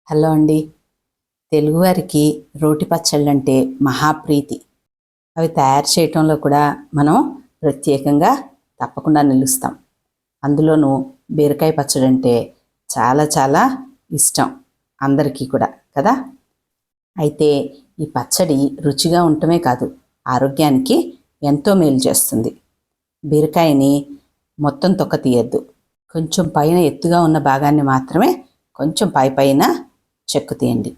Hello అండి. తెలుగువారికి రోటి పచ్చళ్ళంటే మహాప్రీతి. అవి తయారు చేయటంలో కూడా మనం ప్రత్యేకంగా తప్పకుండా నిలుస్తాం. అందులోనూ బీరకాయ పచ్చడంటే చాలా చాలా ఇష్టం అందరికీ కూడా కదా. అయితే ఈ పచ్చడి రుచిగా ఉండటమే కాదు, ఆరోగ్యానికి ఎంతో మేలు చేస్తుంది. బీరకాయని మొత్తం తొక్క తీయద్దు, కొంచెం పైన ఎత్తుగా ఉన్న భాగాన్ని మాత్రమే కొంచెం పైన చెక్కు తీయండి,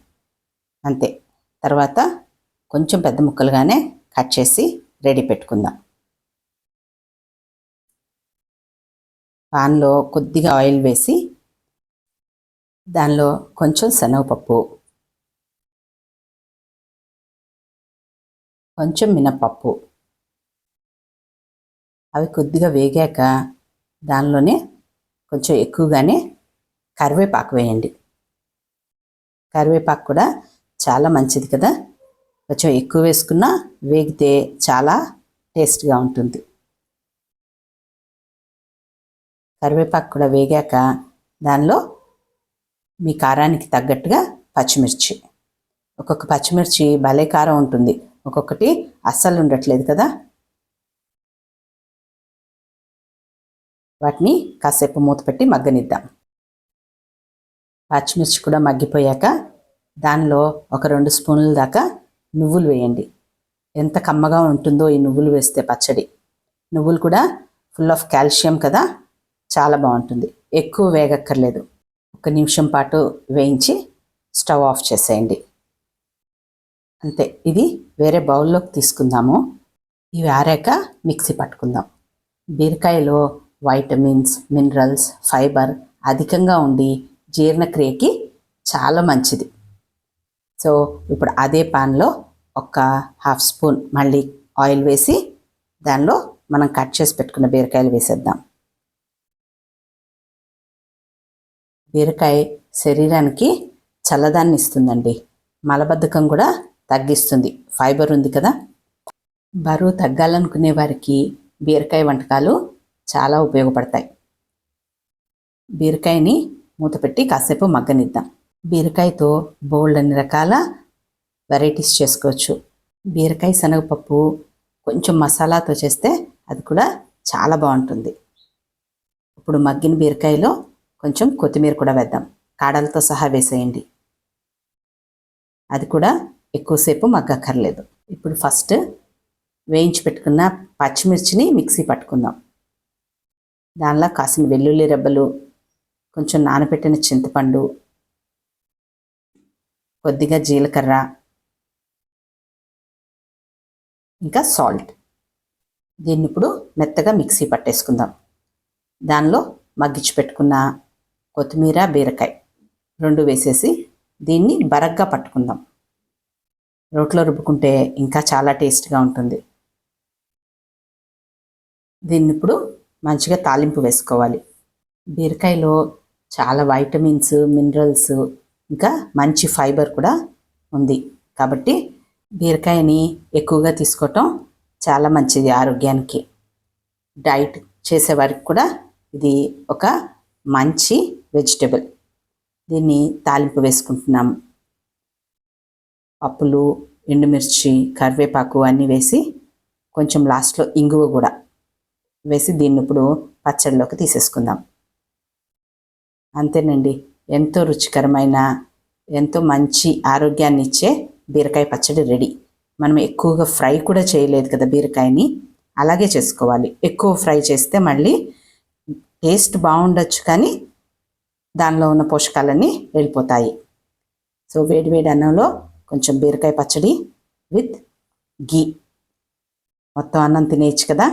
అంతే. తర్వాత కొంచెం పెద్ద ముక్కలుగానే కట్ చేసి రెడీ పెట్టుకుందాం. పాన్లో కొద్దిగా ఆయిల్ వేసి దానిలో కొంచెం శనగపప్పు, కొంచెం మినపప్పు, అవి కొద్దిగా వేగాక దానిలోనే కొంచెం ఎక్కువగానే కరివేపాకు వేయండి. కరివేపాకు కూడా చాలా మంచిది కదా, కొంచెం ఎక్కువ వేసుకున్నా వేగితే చాలా టేస్ట్గా ఉంటుంది. కరివేపాకు కూడా వేగాక దానిలో మీ కారానికి తగ్గట్టుగా పచ్చిమిర్చి, ఒక్కొక్క పచ్చిమిర్చి భలే కారం ఉంటుంది, ఒక్కొక్కటి అస్సలు ఉండట్లేదు కదా. వాటిని కాసేపు మూత పెట్టి మగ్గనిద్దాం. పచ్చిమిర్చి కూడా మగ్గిపోయాక దానిలో ఒక 2 స్పూన్ల దాకా నువ్వులు వేయండి. ఎంత కమ్మగా ఉంటుందో ఈ నువ్వులు వేస్తే పచ్చడి. నువ్వులు కూడా ఫుల్ ఆఫ్ కాల్షియం కదా, చాలా బాగుంటుంది. ఎక్కువ వేగక్కర్లేదు, 1 నిమిషం పాటు వేయించి స్టవ్ ఆఫ్ చేసేయండి, అంతే. ఇది వేరే బౌల్లోకి తీసుకుందాము. ఇవి ఆరాక మిక్సీ పట్టుకుందాం. బీరకాయలో వైటమిన్స్, మినరల్స్, ఫైబర్ అధికంగా ఉండి జీర్ణక్రియకి చాలా మంచిది. సో ఇప్పుడు అదే పాన్లో ఒక 1/2 స్పూన్ మళ్ళీ ఆయిల్ వేసి దానిలో మనం కట్ చేసి పెట్టుకున్న బీరకాయలు వేసేద్దాం. బీరకాయ శరీరానికి చల్లదాన్ని ఇస్తుందండి, మలబద్ధకం కూడా తగ్గిస్తుంది, ఫైబర్ ఉంది కదా. బరువు తగ్గాలనుకునే వారికి బీరకాయ వంటకాలు చాలా ఉపయోగపడతాయి. బీరకాయని మూత పెట్టి కాసేపు మగ్గనిద్దాం. బీరకాయతో బోల్డ్ అన్ని రకాల వెరైటీస్ చేసుకోవచ్చు. బీరకాయ శనగపప్పు కొంచెం మసాలాతో చేస్తే అది కూడా చాలా బాగుంటుంది. ఇప్పుడు మగ్గిన బీరకాయలో కొంచెం కొత్తిమీర కూడా వేద్దాం, కాడలతో సహా వేసేయండి. అది కూడా ఎక్కువసేపు మగ్గక్కర్లేదు. ఇప్పుడు ఫస్ట్ వేయించి పెట్టుకున్న పచ్చిమిర్చిని మిక్సీ పట్టుకుందాం. దానిలో కాసిన వెల్లుల్లి రెబ్బలు, కొంచెం నానబెట్టిన చింతపండు, కొద్దిగా జీలకర్ర, ఇంకా సాల్ట్. దీన్ని ఇప్పుడు మెత్తగా మిక్సీ పట్టేసుకుందాం. దానిలో మగ్గించి పెట్టుకున్న కొత్తిమీర, బీరకాయ 2 వేసేసి దీన్ని బరగ్గా పట్టుకుందాం. రోట్లో రుబ్బుకుంటే ఇంకా చాలా టేస్ట్గా ఉంటుంది. దీన్ని ఇప్పుడు మంచిగా తాలింపు వేసుకోవాలి. బీరకాయలో చాలా వైటమిన్స్, మినరల్స్, ఇంకా మంచి ఫైబర్ కూడా ఉంది. కాబట్టి బీరకాయని ఎక్కువగా తీసుకోవటం చాలా మంచిది ఆరోగ్యానికి. డైట్ చేసేవారికి కూడా ఇది ఒక మంచి వెజిటబుల్. దీన్ని తాలింపు వేసుకుంటున్నాము. పప్పులు, ఎండుమిర్చి, కరివేపాకు అన్నీ వేసి కొంచెం లాస్ట్లో ఇంగువ కూడా వేసి దీన్ని ఇప్పుడు పచ్చడిలోకి తీసేసుకుందాం. అంతేనండి, ఎంతో రుచికరమైన, ఎంతో మంచి ఆరోగ్యాన్ని ఇచ్చే బీరకాయ పచ్చడి రెడీ. మనం ఎక్కువగా ఫ్రై కూడా చేయలేదు కదా బీరకాయని, అలాగే చేసుకోవాలి. ఎక్కువ ఫ్రై చేస్తే మళ్ళీ టేస్ట్ బాగుండొచ్చు కానీ దానిలో ఉన్న పోషకాలన్నీ వెళ్ళిపోతాయి. సో వేడివేడి అన్నంలో కొంచెం బీరకాయ పచ్చడి విత్ గీ, మొత్తం అన్నం తినేయచ్చు కదా.